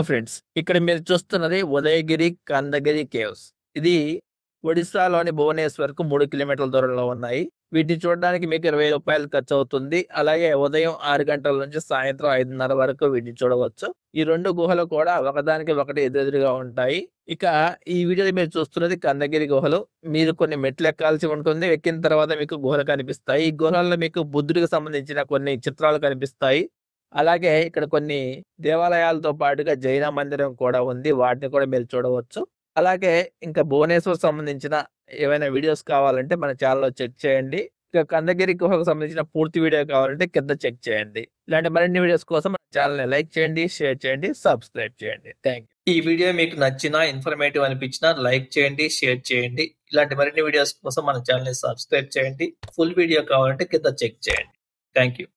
Friends, ఇక్కడ మీరు చూస్తున్నది ఉదయగిరి, కందగిరి కేవ్స్. ఇది ఒడిస్సాలోని భువనేశ్వర్‌కు 3 కిలోమీటర్ల దూరంలో ఉన్నాయి. వీటిని చూడడానికి మీకు రూ. 20 ఖర్చవుతుంది. అలాగే ఉదయం 6 గంటల నుంచి సాయంత్రం 5:30 వరకు వీటిని చూడవచ్చు. ఈ 2 గుహలు కూడా ఒకదానికి ఒకటి ఎదురెదురుగా ఉంటాయి. ఇక ఈ వీడియోలో మీరు చూస్తున్నది కందగిరి గుహలు. మీరు కొన్ని మెట్లు ఎక్కాల్సి ఉంటుంది. ఎక్కిన తర్వాత మీకు గుహలు కనిపిస్తాయి. ఈ గుహల్లో మీకు బుద్ధుడికి సంబంధించిన కొన్ని చిత్రాలు కనిపిస్తాయి. అలాగే ఇక్కడ కొన్ని దేవాలయాలతో పాటుగా జైన మందిరం కూడా ఉంది. వాటిని కూడా మీరు చూడవచ్చు. అలాగే ఇంకా భువనేశ్వర్ సంబంధించిన ఏవైనా వీడియోస్ కావాలంటే మన ఛానెల్‌లో చెక్ చేయండి. ఇక కందగిరి గుహకు సంబంధించిన పూర్తి వీడియో కావాలంటే కింద చెక్ చేయండి. ఇలాంటి మరిన్ని వీడియోస్ కోసం మన ఛానెల్‌ని లైక్ చేయండి, షేర్ చేయండి, సబ్స్క్రైబ్ చేయండి. Thank you. ఈ వీడియో మీకు నచ్చినా, ఇన్ఫర్మేటివ్ అనిపించినా లైక్ చేయండి, షేర్ చేయండి. ఇలాంటి మరిన్ని వీడియోస్ కోసం మన ఛానెల్‌ని సబ్స్క్రైబ్ చేయండి. ఫుల్ వీడియో కావాలంటే కింద చెక్ చేయండి. Thank you.